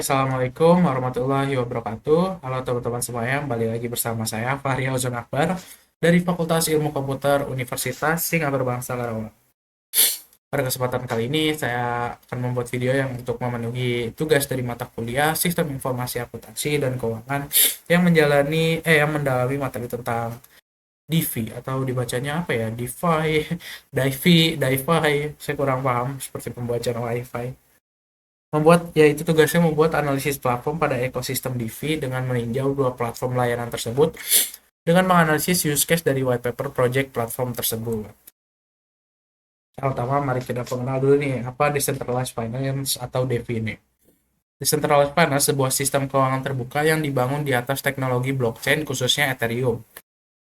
Assalamualaikum warahmatullahi wabarakatuh. Halo teman-teman semuanya, kembali lagi bersama saya Fahri Auzon Akbar dari Fakultas Ilmu Komputer Universitas Singapura Bangsa Karawang. Pada kesempatan kali ini saya akan membuat video yang untuk memenuhi tugas dari mata kuliah Sistem Informasi Akuntansi dan Keuangan yang mendalami materi tentang DeFi atau dibacanya apa ya? DeFi, saya kurang paham seperti pembacaan Wi-Fi. Yaitu tugasnya membuat analisis platform pada ekosistem DeFi dengan meninjau dua platform layanan tersebut dengan menganalisis use case dari white paper project platform tersebut. Pertama, mari kita mengenal dulu nih, apa Decentralized Finance atau DeFi ini. Decentralized Finance sebuah sistem keuangan terbuka yang dibangun di atas teknologi blockchain, khususnya Ethereum,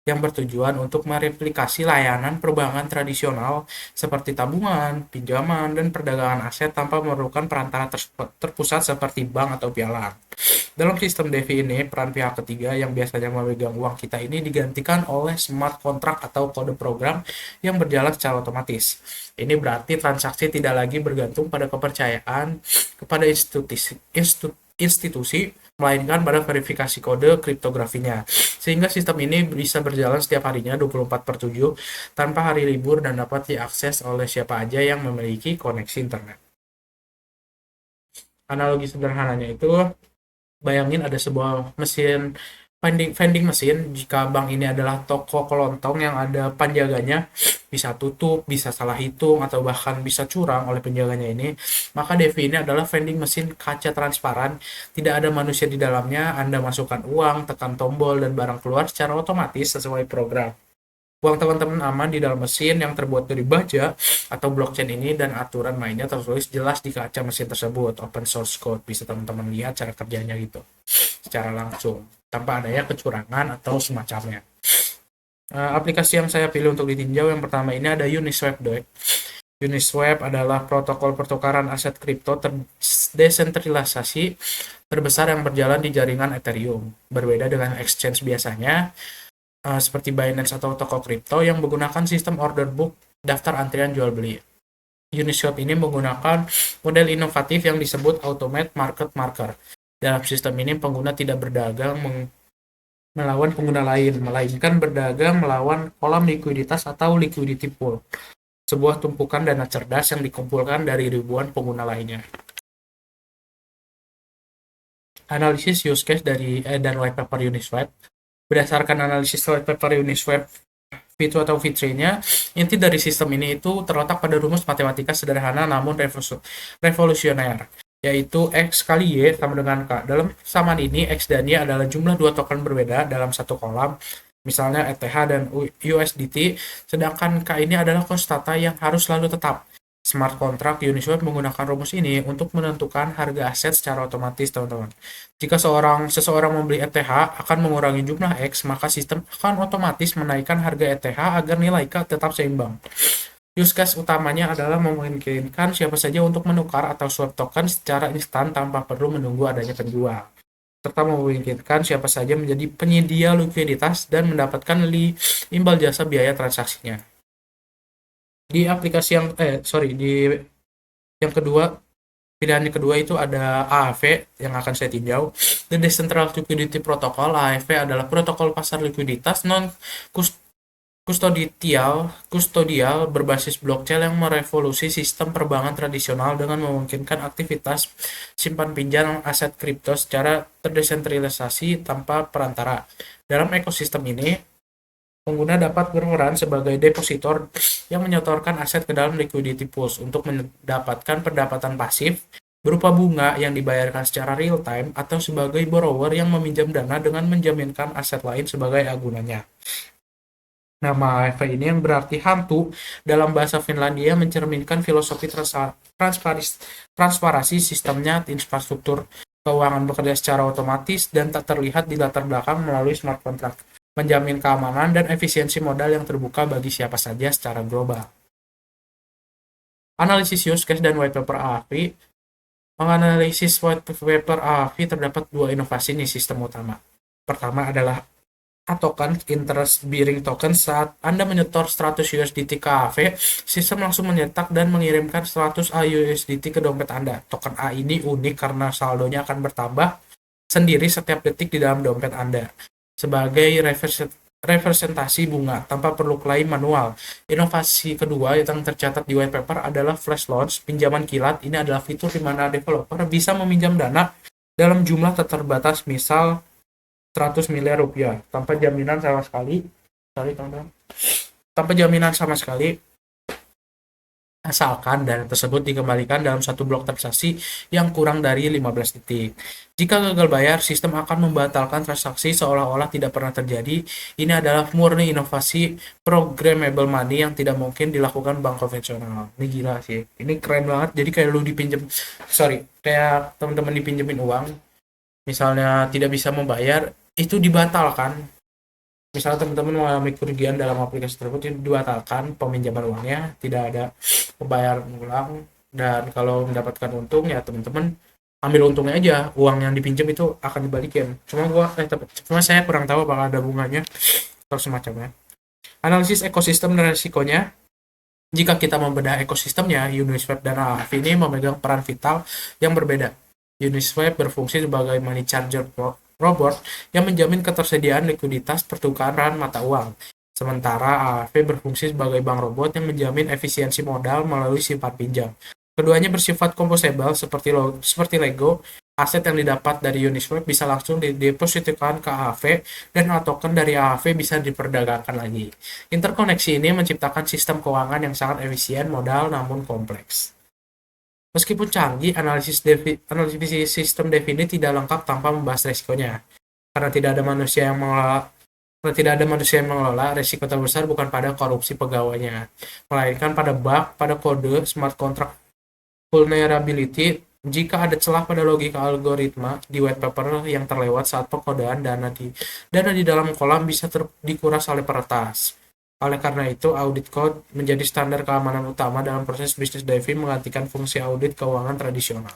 yang bertujuan untuk mereplikasi layanan perbankan tradisional seperti tabungan, pinjaman, dan perdagangan aset tanpa memerlukan perantara terpusat seperti bank atau pialang. Dalam sistem DeFi ini, peran pihak ketiga yang biasanya memegang uang kita ini digantikan oleh smart contract atau kode program yang berjalan secara otomatis. Ini berarti transaksi tidak lagi bergantung pada kepercayaan kepada institusi, melainkan pada verifikasi kode kriptografinya. Sehingga sistem ini bisa berjalan setiap harinya 24/7 tanpa hari libur dan dapat diakses oleh siapa aja yang memiliki koneksi internet. Analogi sederhananya itu, bayangin ada sebuah mesin vending mesin. Jika bank ini adalah toko kelontong yang ada penjaganya, bisa tutup, bisa salah hitung, atau bahkan bisa curang oleh penjaganya ini, maka DeFi ini adalah vending mesin kaca transparan. Tidak ada manusia di dalamnya. Anda masukkan uang, tekan tombol, dan barang keluar secara otomatis sesuai program. Uang teman-teman aman di dalam mesin yang terbuat dari baja atau blockchain ini, dan aturan mainnya tertulis jelas di kaca mesin tersebut. Open source code, bisa teman-teman lihat cara kerjanya gitu secara langsung tanpa adanya kecurangan atau semacamnya. Aplikasi yang saya pilih untuk ditinjau yang pertama ini ada Uniswap. Uniswap adalah protokol pertukaran aset kripto desentralisasi terbesar yang berjalan di jaringan Ethereum. Berbeda dengan exchange biasanya, seperti Binance atau toko kripto yang menggunakan sistem order book, daftar antrian jual beli. Uniswap ini menggunakan model inovatif yang disebut Automate Market Maker. Dalam sistem ini, pengguna tidak berdagang melawan pengguna lain, melainkan berdagang melawan kolam likuiditas atau liquidity pool, sebuah tumpukan dana cerdas yang dikumpulkan dari ribuan pengguna lainnya. Analisis use case dan white paper Uniswap. Berdasarkan analisis white paper Uniswap V2 atau V3-nya, inti dari sistem ini itu terletak pada rumus matematika sederhana namun revolusioner, yaitu X kali Y sama dengan K. Dalam samaan ini, X dan Y adalah jumlah dua token berbeda dalam satu kolam, misalnya ETH dan USDT, sedangkan K ini adalah konstanta yang harus selalu tetap. Smart contract Uniswap menggunakan rumus ini untuk menentukan harga aset secara otomatis, teman-teman. Jika seseorang membeli ETH akan mengurangi jumlah X, maka sistem akan otomatis menaikkan harga ETH agar nilai K tetap seimbang. Use case utamanya adalah memungkinkan siapa saja untuk menukar atau swap token secara instan tanpa perlu menunggu adanya penjual, serta memungkinkan siapa saja menjadi penyedia likuiditas dan mendapatkan imbal jasa biaya transaksinya. Di aplikasi yang kedua, pilihan yang kedua itu ada AAV yang akan saya tinjau. The Decentralized Liquidity Protocol. AAV adalah protokol pasar likuiditas non kustodial berbasis blockchain yang merevolusi sistem perbankan tradisional dengan memungkinkan aktivitas simpan pinjam aset kripto secara terdesentralisasi tanpa perantara. Dalam ekosistem ini, pengguna dapat berperan sebagai depositor yang menyetorkan aset ke dalam liquidity pools untuk mendapatkan pendapatan pasif berupa bunga yang dibayarkan secara real time, atau sebagai borrower yang meminjam dana dengan menjaminkan aset lain sebagai agunannya. Nama AFV ini yang berarti hantu dalam bahasa Finlandia mencerminkan filosofi transparansi sistemnya. Infrastruktur keuangan bekerja secara otomatis dan tak terlihat di latar belakang melalui smart contract, menjamin keamanan dan efisiensi modal yang terbuka bagi siapa saja secara global. Analisis use case dan white paper AAV. Menganalisis white paper AAV terdapat dua inovasi nih sistem utama. Pertama adalah token interest bearing token saat Anda menyetor 100 USDT ke AV, sistem langsung menyetak dan mengirimkan 100 AUSDT ke dompet Anda. Token A ini unik karena saldonya akan bertambah sendiri setiap detik di dalam dompet Anda sebagai representasi bunga tanpa perlu klaim manual. Inovasi kedua yang tercatat di white paper adalah flash loans, pinjaman kilat. Ini adalah fitur di mana developer bisa meminjam dana dalam jumlah terbatas, misal 100 miliar rupiah tanpa jaminan sama sekali. Tanpa jaminan sama sekali, asalkan dana tersebut dikembalikan dalam satu blok transaksi yang kurang dari 15 detik. Jika gagal bayar, sistem akan membatalkan transaksi seolah-olah tidak pernah terjadi. Ini adalah murni inovasi programmable money yang tidak mungkin dilakukan bank konvensional. Ini gila sih. Ini keren banget. Jadi kayak lu kayak teman-teman dipinjemin uang, misalnya tidak bisa membayar, itu dibatalkan. Misalnya teman-teman mengalami kerugian dalam aplikasi tersebut, itu dibatalkan peminjaman uangnya, tidak ada pembayaran ulang, dan kalau mendapatkan untung ya teman-teman ambil untungnya aja, uang yang dipinjam itu akan dibalikin. Cuma saya kurang tahu apakah ada bunganya atau semacamnya. Analisis ekosistem dan resikonya. Jika kita membedah ekosistemnya, Uniswap dan AAV ini memegang peran vital yang berbeda. Uniswap berfungsi sebagai money changer robot yang menjamin ketersediaan likuiditas pertukaran mata uang. Sementara AAV berfungsi sebagai bank robot yang menjamin efisiensi modal melalui sifat pinjam. Keduanya bersifat composable seperti Lego. Aset yang didapat dari Uniswap bisa langsung didepositkan ke AAV dan token dari AAV bisa diperdagangkan lagi. Interkoneksi ini menciptakan sistem keuangan yang sangat efisien modal namun kompleks. Meskipun canggih, analisis sistem DeFi tidak lengkap tanpa membahas resikonya. Karena tidak ada manusia yang mengelola, resiko terbesar bukan pada korupsi pegawainya, melainkan pada bug, pada kode, smart contract vulnerability. Jika ada celah pada logika algoritma di white paper yang terlewat saat pengkodean, dana di dalam kolam bisa dikuras oleh peretas. Oleh karena itu, audit code menjadi standar keamanan utama dalam proses bisnis DeFi, menggantikan fungsi audit keuangan tradisional.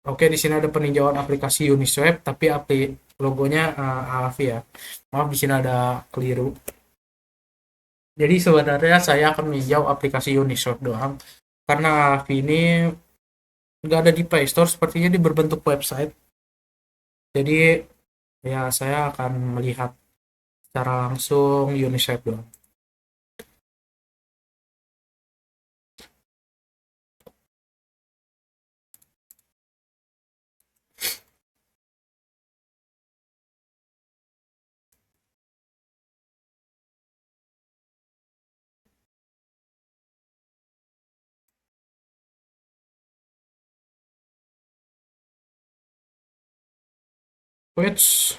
Oke, di sini ada peninjauan aplikasi Uniswap, tapi logonya AAV ya. Maaf, di sini ada keliru. Jadi sebenarnya saya akan meninjau aplikasi Uniswap doang, karena AAV ini nggak ada di Play Store, sepertinya di berbentuk website. Jadi ya saya akan melihat secara langsung Uniswap doang. Which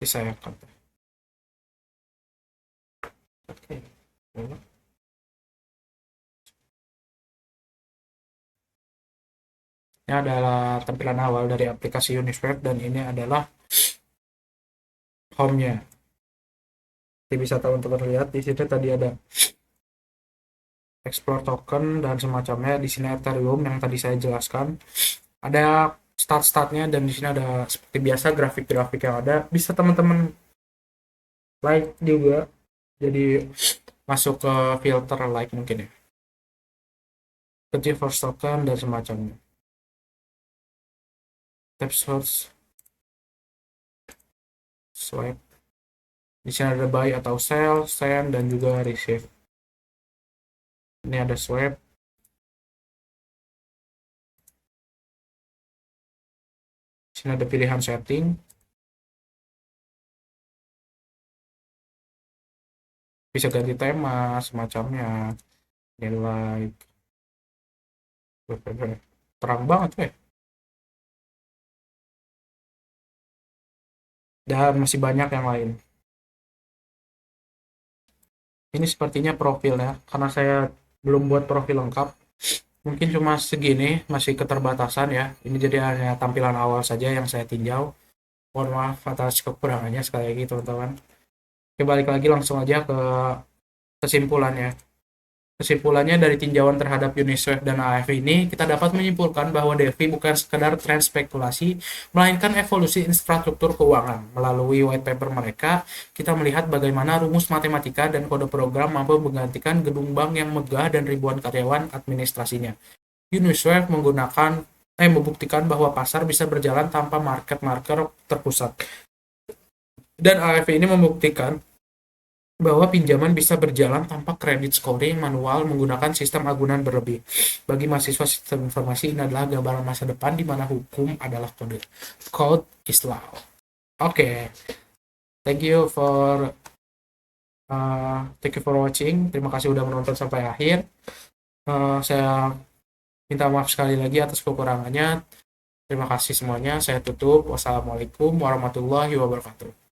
saya akan oke. Ini adalah tampilan awal dari aplikasi Uniswap dan ini adalah home-nya. Jadi bisa teman-teman lihat di sini tadi ada explore token dan semacamnya. Di sini Ethereum yang tadi saya jelaskan. Ada start-startnya dan di sini ada seperti biasa grafik-grafik yang ada. Bisa teman-teman like juga. Jadi masuk ke filter like mungkin ya. Ke first token dan semacamnya. Tap source, swipe. Di sini ada buy atau sell, send dan juga receive. Ini ada swipe. Di sini ada pilihan setting. Bisa ganti tema semacamnya. Nilai terang banget dan masih banyak yang lain. Ini sepertinya profilnya, karena saya belum buat profil lengkap, mungkin cuma segini, masih keterbatasan ya. Ini jadi hanya tampilan awal saja yang saya tinjau. Mohon maaf atas kekurangannya sekali lagi teman-teman. Oke, balik lagi langsung aja ke kesimpulannya. Kesimpulannya dari tinjauan terhadap Uniswap dan AF ini, kita dapat menyimpulkan bahwa DeFi bukan sekedar tren spekulasi, melainkan evolusi infrastruktur keuangan. Melalui white paper mereka, kita melihat bagaimana rumus matematika dan kode program mampu menggantikan gedung bank yang megah dan ribuan karyawan administrasinya. Uniswap membuktikan bahwa pasar bisa berjalan tanpa market maker terpusat. Dan AF ini membuktikan bahwa pinjaman bisa berjalan tanpa kredit scoring manual menggunakan sistem agunan berlebih. Bagi mahasiswa sistem informasi, ini adalah gambaran masa depan di mana hukum adalah kode. Code is law. Oke, thank you for watching. Terima kasih udah menonton sampai akhir. Saya minta maaf sekali lagi atas kekurangannya. Terima kasih semuanya. Saya tutup. Wassalamualaikum warahmatullahi wabarakatuh.